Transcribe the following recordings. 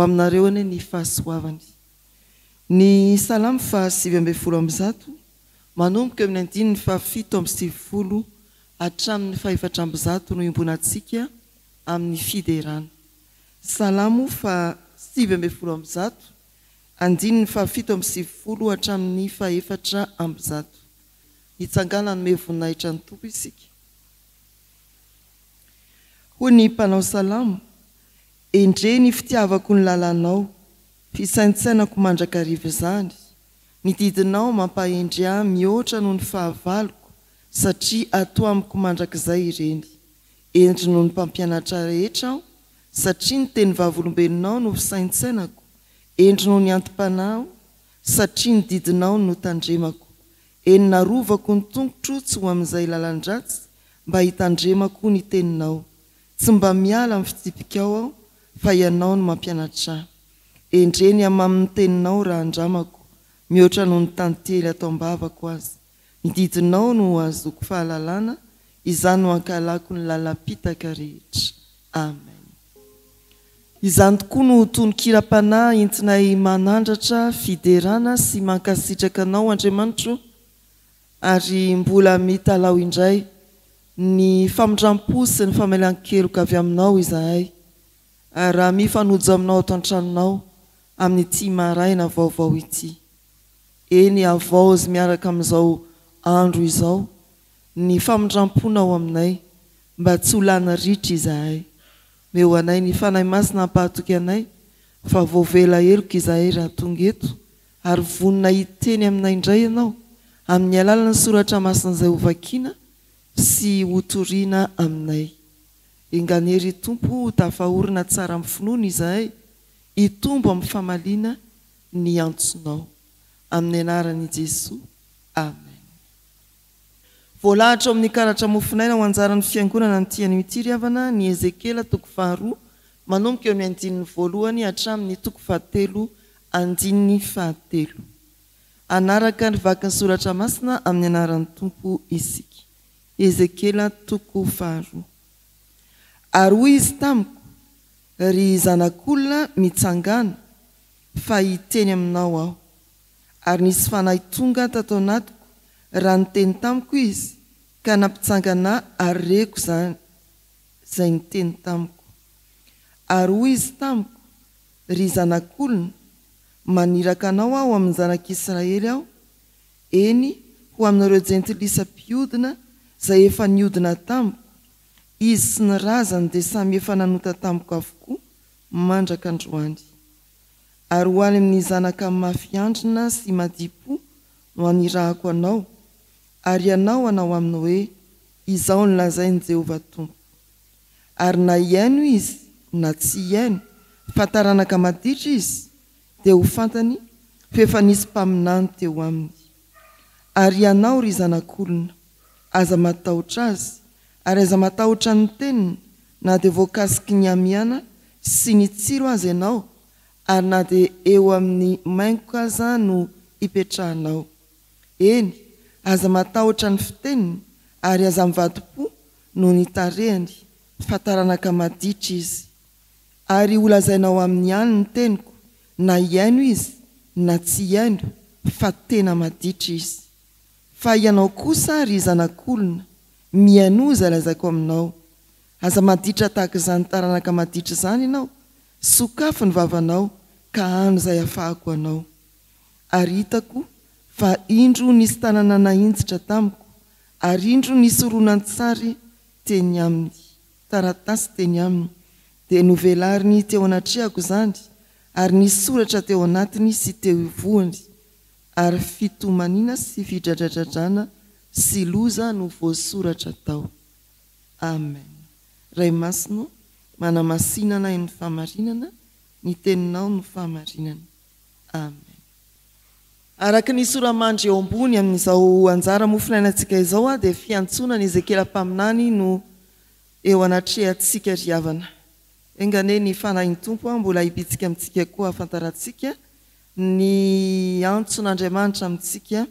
aminareo ane ny fahasoavany. Ny salamo fa 7:1 manomboka amin'ny 7:7 hatramin'ny 400 no imbonantsika amin'ny fiderana. Salamo fa 7:1 7:7 hatramin'ny 400. Hitsangana ny voninahitra ny tompo isika. Hoy ny mpanao salamo: endre ny fitiavako ny lalanao, fisaintsainako mandrakarivo izany. Ny didinao mampahendry ahy mihoatra noho ny fahavaloko, satria ato amiko mandrakizay ireny. Endry noho ny mpampianatra rehetra aho, satria ny teny vavolombelonao no fisaintsainako. Endry noho ny antim-panahy, satria ny didinao no tandremako. Eny narovako ny tongotro tsy ho amin'izay lalan-dratsy, mba hitandremako ny teninao. Tsy mba miala amin'ny fitsipikao aho, fa ianao no mampianatra ahy. Endreny amamin'ny teninao raha andramako, mihoatra noho ny tantely atao ambavako azy. Ny didinao no azoko fahalalana, izany no ankalako ny lalam-pitaka rehetra. Amen. Izany tokoa no tononkira-panahy entinay manandratra fiderana sy mankasitraka anao Andriamanitro, ary mbola mitalao indray ny famindrampo sy ny famelan-keloka avy aminao izahay, raha mifanojo aminao ato an-tranonao amin'ity maraina vaovao ity. Eny avaozy miaraka amin'izao andro izao ny famindramponao aminay, mba tsy ho lana ritra izahay. Meo anay ny fanahy masina hampahatoky anay, fa voavela eloko izahay raha tonga eto, ary vonina hiteny aminay indray ianao amin'ny alalan'ny soratra masina izay hovakiana sy hotoriana aminay. Enganery tompo ho tafahorina tsara amin'ny finoana izahay, hitombo amin'ny famaliana ny antsonao. Amin'ny anaran'i Jesoa. Amen. Voalahatra amin'ny karatra mofinaina ho anjaran'ny fiangonana ny tiany ity ry havana ny Ezekela 2 manomboka eo amin'ny 1 hatramin'ny 7. Anaraka ny vakin'ny soratra masina amin'ny anaran'ny tompo isika. Ezekela 2. Ary hoy izy tamiko: ry zanak'olona mitsangana, fa hiteny aminao aho. Ary nisy fanahy tonga tato anatiko, raha niteny tamiko izy, ka nampitsangana ary reko zany izay niteny tamiko. Ary hoy izy tamiko: ry zanak'olona, maniraka anao aho amin'ny zanak'Israely aho, eny ho aminareo jentilisa-piodina izay efa niodina tamiko. Izy sy ny razany dia samy efa nanota tamiko avokoa mandraka androany. Ary ho any amin'ny zanaka mafiandrina sy madipo no anirahako anao, ary ianao anao aminy hoe: izao ny lazainy Jehovah Tompo. Ary na iaino izy na tsy iaino, fa taranaka maditra izy, dia ho fantany fa efa nisy mpaminany teo aminy. Ary ianao ry zanak'olona, aza matahotra azy, ary aza matahotra ny teniny, na dia voakasiky ny amiana sy ny tsiro azy ianao, ary na dia eo amin'ny maingo aza no hipetrahanao. Eny, aza matahotra ny fiteniny, ary aza mivadi-po no ny tarehany, fa taranaka maditra izy. Ary holazainao amin'ny any ny teniko, na iaino izy na tsy iaino, fa tena maditra izy. Fa ianao kosa ry zanak'olona, mianoza lazaiko aminao. Aza maditra tahaka izany taranaka maditra izany ianao, sokafo ny vavanao, ka hano izay ahafahako anao. Ary hitako fa indro nisy tanana nahinjitra tamiko, ary indro nisy horonan-tsary teny aminy, taratasy teny aminy, dia novelariny teo anatrehako izany, ary nisy soratra teo anatiny sy teo ivoany, ary fitomanina sy fidradradradrana sy loza no voasoratra tao. Amen. Ray masino, manamasinana ny famarinana, ny teninao no famarinana. Amen. Araka ny soramandry eo ambony amin'izao anjara mofinainantsika izao dia fiantsonana Ezekela mpaminany no eo anatrehantsika ry havana. Engane ny fanahin'ny tompo mbola hibitsika amintsika koa afantarantsika ny antson'Andriamanitra amintsika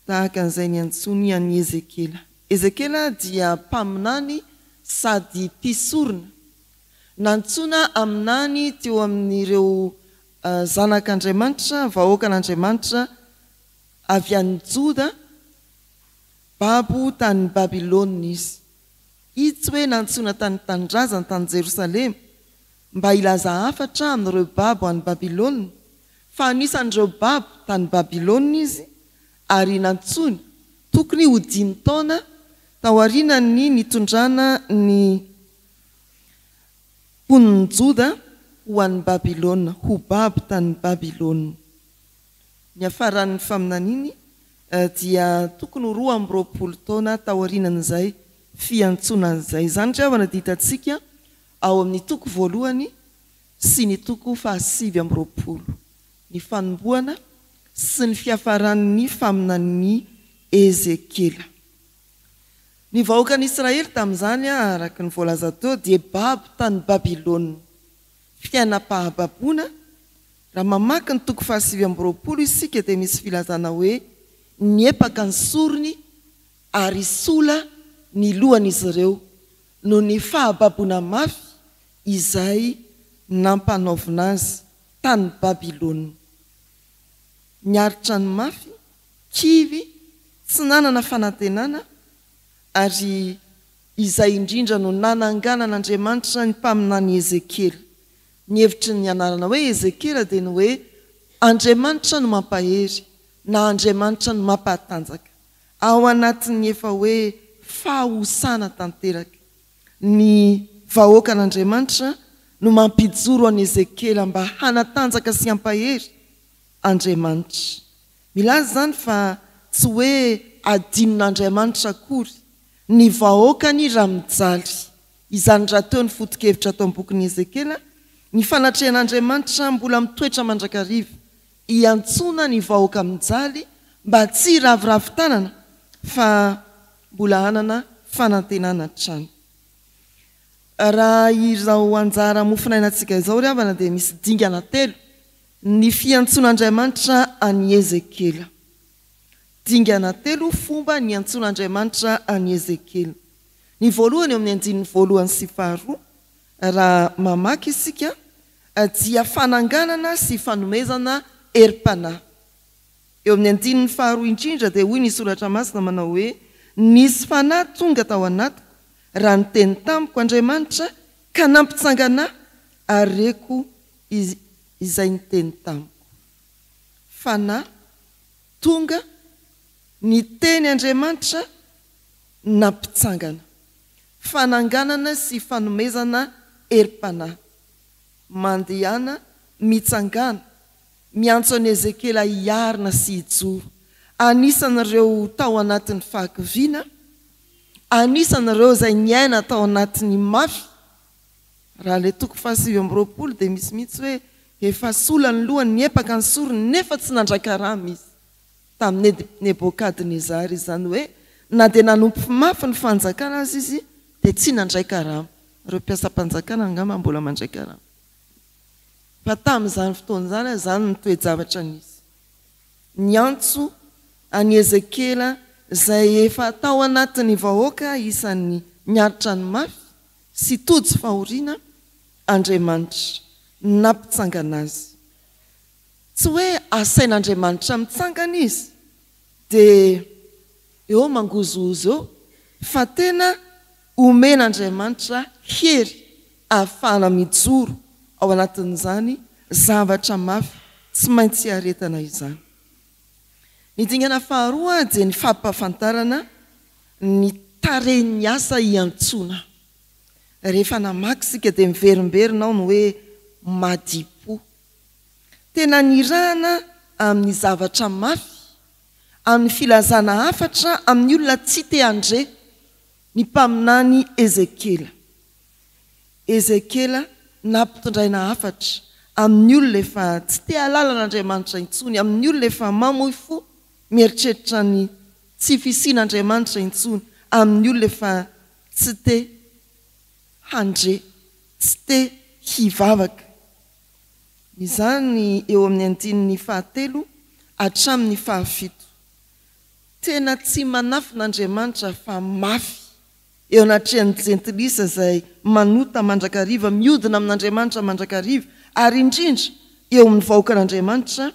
tahaka an'izay ny antsony an'i Ezekela. Ezekela dia mpaminany sady mpisorona. nantsona aminany teo amin'ireo zanak'Andriamanitra vahoakan'Andriamanitra avy any Joda babo tany Babilôna izy tsy hoe nantsona tany tanindrazana tany Jerosalema mba ilaza hafatra amin'ireo babo any Babilôna fa anisan'ireo babo tany Babilôna izy ary nantsony tokony ho 5 taona taorianany nitondrana ny mponiny Joda ho an'ny Babilôna ho babo tany Babilôna. Ny afaran'ny faminaniny dia tokony 20 taona taorianan'izay fiantsonan'izay. Izany ry havana ditantsika ao amin'ny toko voalohany sy ny toko 720 ny fanomboana sy ny fiafaran'ny faminan'ny Ezekela. Ny vahoakan'Israely tamin'izany araka ny voalaza teo dia babo tany Babilôna. Fiainam-pahababoana raha mamaky ny toko 720 isika dia misy filazana hoe niepaka ny sorony ary sola ny lohan'izy ireo no ny fahababoana mafy izay nampanaovina azy tany Babilôna. Niaritra ny mafy, kivy, tsy nanana fanantenana ary izay indrindra no nananganan'Andriamanitra ny mpaminany Ezekela. Ny hevitry ny anarana hoe Ezekela dia ny hoe Andriamanitra no mampahery na Andriamanitra no mampatanjaka. Ao anatin'ny efa hoe fahosana tanteraka ny vahoakan'Andriamanitra no mampijoro an'i Ezekela mba hanatanjaka sy hampahery Andriamanitra. Milaza zany fa tsy hoe adinon'Andriamanitra akory ny vahoakany raha mijaly. Izany raha teo ny foto-kevitra atao am-bokin'i Ezekela, ny fanatrehan'Andriamanitra mbola mitoetra mandrakariva iantsona ny vahoaka mijaly mba tsy raviravin-tanana fa mbola hanana fanantenana trano. Raha izao anjara mofinainantsika izao ry havana dia misy dingana 3 ny fiantson'Andriamanitra any Ezekela. Dingana 3 fomba ny antson'Andriamanitra any Ezekela. Ny voalohany eo amin'ny andininy voalohany sy faharoa raha mamaky isika dia fananganana sy fanomezana erim-panahy. Eo amin'ny andininy faharoa indrindra dia hoy ny soratra masina manao hoe nisy fanahy tonga tao anatiko raha niteny tamiko Andriamanitra ka nampitsangana ary reko izay niteny tamiko. Fanahy tonga niteny Andriamanitra nampitsangana. Fananganana sy fanomezana erim-panahy. Mandehana mitsangana miantso an'i Ezekela hiarina sy hijoro. Anisan'ireo tao anatin'ny fahakiviana, anisan'ireo izay niaina tao anatin'ny mafy. Raha ilay toko 720 dia misy mihitsy hoe efa sola ny lohany niepaka ny sorony nefa tsy nandran-karama izy tamin'ny Nebokadnezary. Izany hoe na dia nanompo mafy ny fanjakana azy izy dia tsy nandray karama. Ireo mpiasa-panjakana angamba mbola mandray karama. Fa tamin'izany fotoana izany ny toe-javatra nisy. Niantso any Ezekela izay efa tao anatin'ny vahoaka isan'ny niaritra ny mafy sy tojo fahoriana Andriamanitra nampitsangana azy. Tsy hoe asain'Andriamanitra mitsangana izy dia eo mangozozo eo fa tena omen'Andriamanitra hery ahafahana mijoro ao anatin'izany zavatra mafy tsy maintsy aretana izany. Ny dingana faharoa dia ny fampafantarana ny tarehin'ny asa iantsona. Rehefa namaky isika dia miverimberina ao ny hoe madipo. Tena nirahana amin'ny zavatra mafy, amin'ny filazana hafatra amin'ny olona tsy te andre ny mpaminany Ezekela. Ezekela nampitondraina hafatra amin'ny olona efa tsy te halalan'Andriamanitra intsony, amin'ny olona efa mamoy fo mieritreritra ny tsy fisian'Andriamanitra intsony, amin'ny olona efa tsy te handre, tsy te hivavaka. Izany eo amin'ny andininy 7 hatramin'ny 7. Tena tsy manafin'Andriamanitra fa mafy eo anatrehan'ny jentilisa izay manota mandrakariva miodina amin'Andriamanitra mandrakariva ary indrindra eo amin'ny vahoaka an'Andriamanitra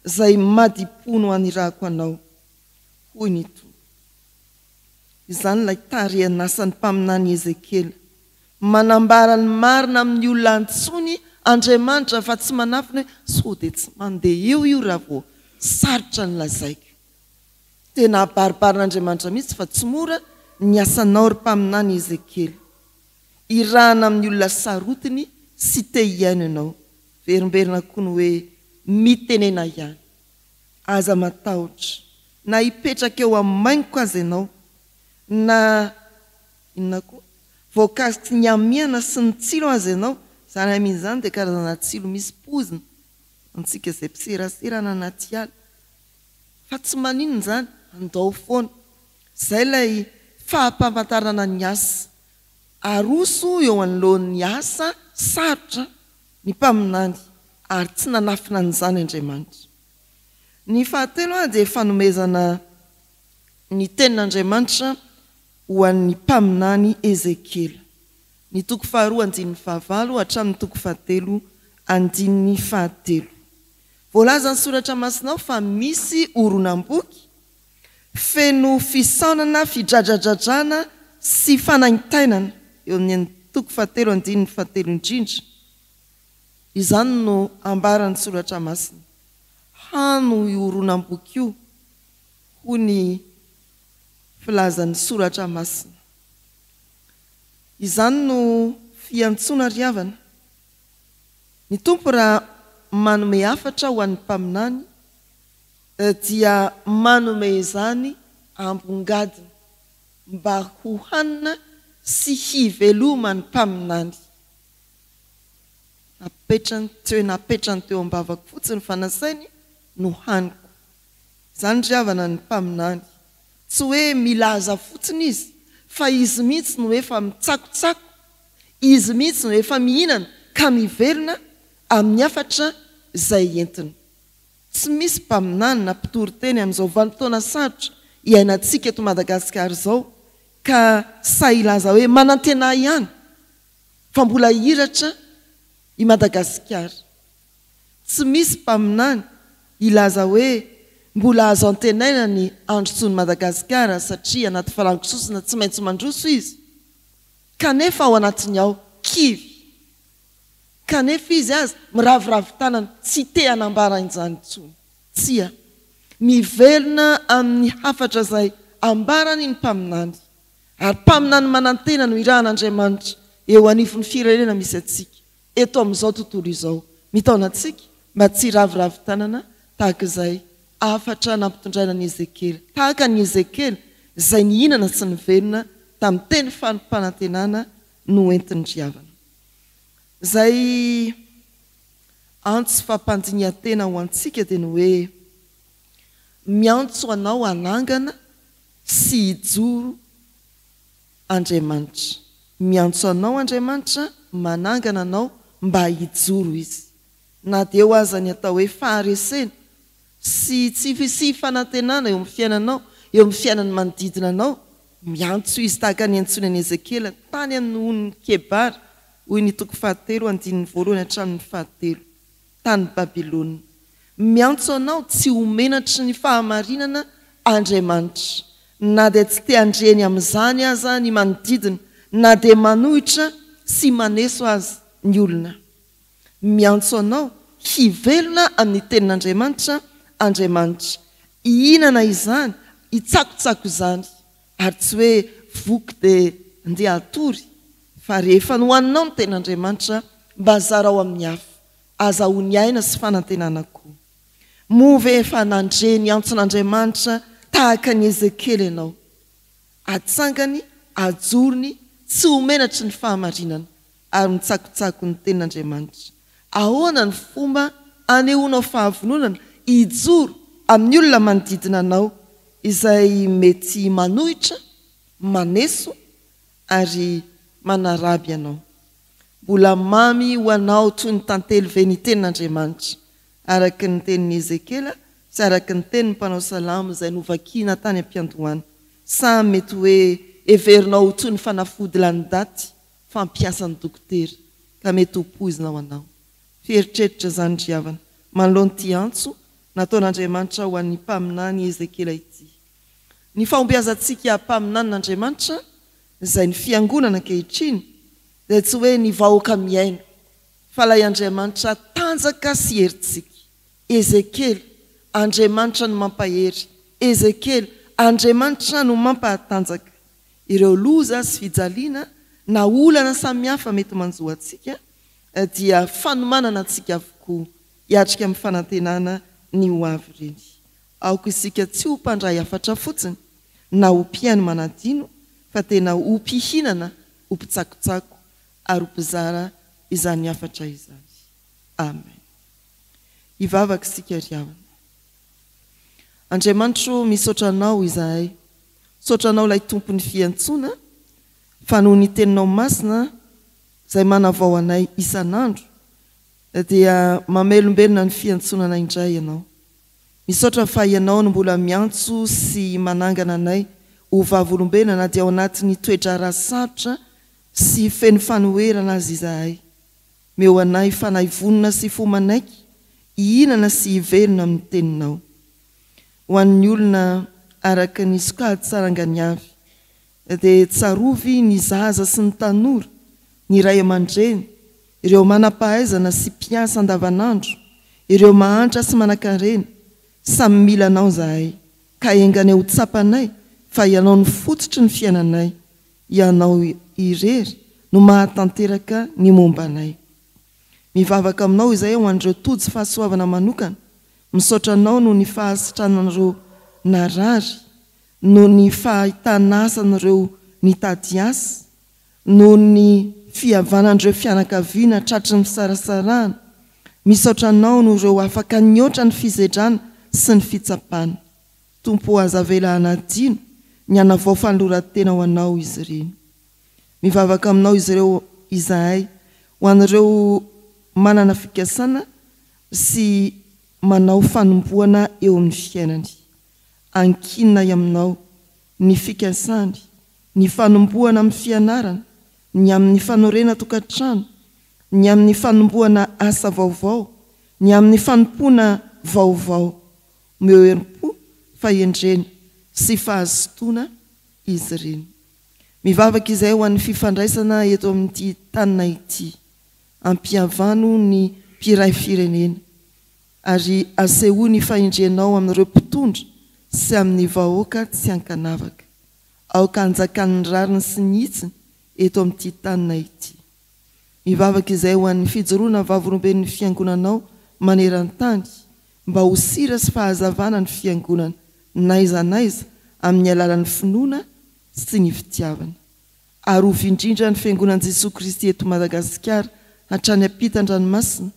izay madipono anirahako anao hoy ny to izany ilay tarehana asan'ny mpaminany Ezekela manambara ny marina amin'ny olona antsony Andriamanitra fa tsy manafiny hoe sao dia tsy mandeha io raha vao sarotra ny lazaiko tena abaribarin'Andriamanitra mihitsy fa tsy mora ny asanao ry mpaminany Ezekela irahana amin'ny olona sarotiny sy te hiaino ianao verimberina koa ny hoe mitenena ihany aza matahotra na hipetraka eo amin'ny maingo aza ianao na inona koa voankazo ny amiana sy ny tsilo aza ianao izany amin'izany dia karazana tsilo misy pozina antsika izay mpiseraserana anaty ala fa tsy maninona izany andao foana izay ilay fahampamantarana ny asa aroso eo anoloan'ny asa sarotra ny mpaminany ary tsy nanafina an'izany Andriamanitra ny fahatelo dia fanomezana ny tenin'Andriamanitra ho an'ny mpaminany Ezekela ny toko 2:9 hatramin'ny toko 7:1. Voalaza ny soratra masinao fa misy oronam-boky feno fisaonana fidradradradrana sy fanaintainana eo amin'ny toko 7:7 indrindra izany no ambaran'ny soratra masina hano io oronam-boky io ho ny filazan'ny soratra masina izany no fiantsoana riavana ny tompo raha manome hafatra ho an'ny mpaminany dia manome izany ambongadina mba ho hanina sy hiveloma ny mpaminany napetrany teo ambavako fotsiny fanasainy no haniko izany riavana ny mpaminany tsy hoe milaza fotsiny izy fa izy mihitsy no efa mitsakotsako izy mihitsy no efa mihinana ka miverina amin'ny hafatra izay entiny tsy misy mpaminany na mpitory teny amin'izao vanim-potoana sarotra iainantsika eto Madagasikara izao ka ilaza hoe manantena ihany fa mbola hiratra i Madagasikara tsy misy mpaminany ilaza hoe mbola azo antenaina ny androtsony Madagasikara satria anaty farangososina tsy maintsy mandroso izy kanefa ao anatiny ao kivy kanefa izy azy miravoravo tanana tsy te hanambara izany intsony tsia mivelona amin'ny hafatra izay ambarany ny mpaminany ary mpaminany manantena no irahan'Andriamanitra eo anivon'ny firenena misy atsika eto amin'izao tontolo izao mitaona atsika mba tsy ravoravo tanana tahaka izay afatra nampitondraina ny Ezekela tahaka ny Ezekela izay nihinana sy nivelona tamin'ny teny fanampanantenana no entiny riavana izay antso fampandiniantena ho antsika dia ny hoe miantso anao anangana sy hijoro Andriamanitra miantso anao Andriamanitra manangana anao mba hijoro izy na dia eo aza ny atao hoe faharesena sy tsy fanantenana eo amin'ny fiainanao eo amin'ny fiainany manodidina anao miantso izy tahaka ny antsoina ny Ezekela tany amin'ny Kebara hoy ny toko 7:1 hatramin'ny 7 tany Babilônia miantso anao tsy homenatry ny fahamarinana Andriamanitra na dia tsy te handreny amin'izany aza ny manodidina na dia manohitra sy maneso azy ny olona miantso anao hivelona amin'ny tenin'Andriamanitra hihinana izany hitsakotsako izany ary tsy hoe voky dia ndeha atory fa rehefa nohaninao ny tenin'Andriamanitra mba zara ao amin'ny hafa azahoany aina sy fanantenana koa move efa nandreny antson'Andriamanitra tahaka ny Ezekela ianao atsangany ajorony tsy homenatry ny fahamarinana ary mitsakotsako ny tenin'Andriamanitra ahoana ny fomba anehoanao fahavononana hijoro amin'ny olona manodidina anao izay mety manohitra maneso ary manaraby ianao mbola mamy ho anao toy ny tantely ve ny tenin'Andriamanitra araka ny tenin'ny Ezekela sy araka ny tenin'ny mpanao salamo izay novakiana tany am-piandohana sa mety hoe everinao toy ny fanafody lany daty fampiasan'ny dokotera ka mety hopoizina ho anao. Feritreritra zany ry havana manoloany ty antso nataon'Andriamanitra ho an'ny mpaminany Ezekela ity. Ny fahombiazantsika hampaminan'Andriamanitra izay ny fiangonana ankehitriny dia tsy hoe ny vahoaka miaina fa lay Andriamanitra tanjaka sy herintsika. Ezekela, Andriamanitra no mampahery. Ezekela, Andriamanitra no mampahatanjaka. Ireo loza sy fijaliana na olana samihafa mety manjoa antsika dia fanomanana antsika avokoa hiatrika amin'ny fanantenana ny ho avy ireny. Aoko isika tsy ho mpandray hafatra fotsiny na ho mpihaino manadino fa tena ho mpihinana, ho mpitsakotsako ary ho mpizara izany hafatra izany. Amen. Hivavaka isika ry havana. Andriamanitra misaotra anao izahay. Misaotra anao lay tompon'ny fiantsona fa noho ny teninao masina izay manavao anay isan'andro dia mamelombelona ny fiantsonana indray ianao. Misaotra fa ianao no mbola miantso sy manangana anay ho vavolombelona na dia ao anatin'ny toedrara sarotra sy feno fanoherana azy izahay. Meo anay fanahy vonona sy fomanaiky, hihinana sy hiverina amin'ny teninao. Ho an'ny olona araka ny sokady sarangany avy dia tsarovy ny zaza sy ny tanora, ny ray aman-dreny, ireo manam-pahaizana sy mpiasa andavanandro, ireo mahantra sy manan-karena, samy mila anao zahay, ka engany ho tsapanay fa ianao ny fototry ny fiainanay, ianao irery no mahatanteraka ny mombanay. Mivavaka aminao izay ho an'ireo tojo fahasoavana manokana, misaotra anao no ny fahasitranan'ireo narary, no ny fahitan'asan'ireo nitady asa, no ny fihavanan'ireo fianakaviana tratry ny fisarasarahana. Misaotra anao no ireo afaka niotra ny fizedrana sy ny fitsapana. Tompo aza velana dino ny anavao fanoloran-tena ho anao izy ireny. Mivavaka aminao izy ireo izahay ho an'ireo manana fikasana sy manao fanomboana eo amin'ny fiainany. Ankinina aminao ny fikasany, ny fanomboana amin'ny fianarana, ny amin'ny fanorena tokantrano, ny amin'ny fanomboana asa vaovao, ny amin'ny fanompoana vaovao. Meo herim-po, fahendreny sy fahazotoana izy ireny. Mivavaka izay ho an'ny fifandraisana eto amin'ity tanina ity. Ampihavano ny mpiray firenena ary aseho ny fahendrenao amin'ireo mpitondra sy amin'ny vahoaka tsy ankanavaka. Aoka anjakan'ny rariny sy ny hitsiny eto amin'ity tanina ity. Mivavaka izay ho an'ny fijoroana vavolombelon'ny fiangonanao maneran-tany mba ho sira sy fahazavana ny fiangonana naiza amin'ny alalan'ny finoana sy ny fitiavana. Ary ho vindrindra ny fiangonan'i Jesosy Kristy eto Madagasikara hatrany ampitan-dranomasina,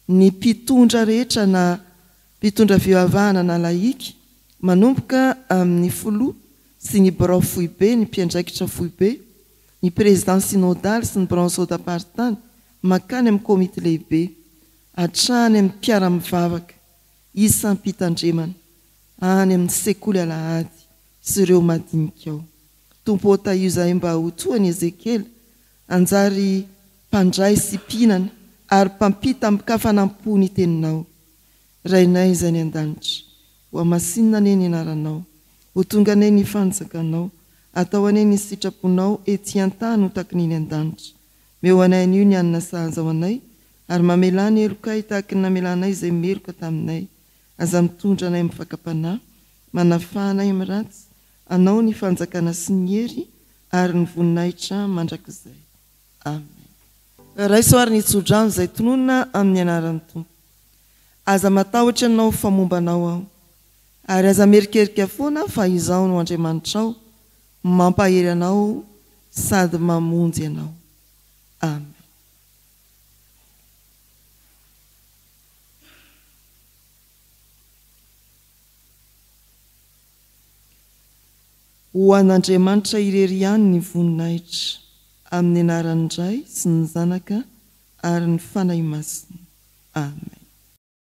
ny mpitondra rehetra na mpitondra fivavahana na laika manomboka amin'ny foloa sy ny birao foibe, ny mpiandraikitra foibe, ny président synodal sy ny branche-dapartany makany amin'ny komite lehibe, hatrany amin'ny mpiara-mivavaka isampitandremana any amin'ny sekoly alahady sy ireo madinika ao. Tompo taio izahay mba ho toa ny Ezekela, anjary mpandray sy mpihinana ary mpampita amin'ny kafanampo ny teninao. Rainay izay ny an-danitra, ho amasinina ane ny anaranao, ho tonga ane ny fanjakanao, atao ane ny sitraponao ety an-tany ho taky ny an-danitra. Meo anay an'io ny anina sahaza ao anay, ary mamelany elokay tahaky ny namelanay izay meloka taminay. Aza mitondra anay mifakapanahy, manafahanay miratsy, anao ny fanjakana sy ny hery ary ny voninahitra mandrakizay. Amen. Raisoary ny tsodrano izay tononona amin'ny anaran'ny Tompo. Aza matahotra anao famombanao ao, ary aza merikerika foana fa izao no Andriamanitra ao, mampahery anao sady mamonjy anao. Amen. Ho an'Andriamanitra irery ihany ny voninahitra, amin'ny anaran'ny Ray sy ny Zanaka ary ny fanahy masina. Amen.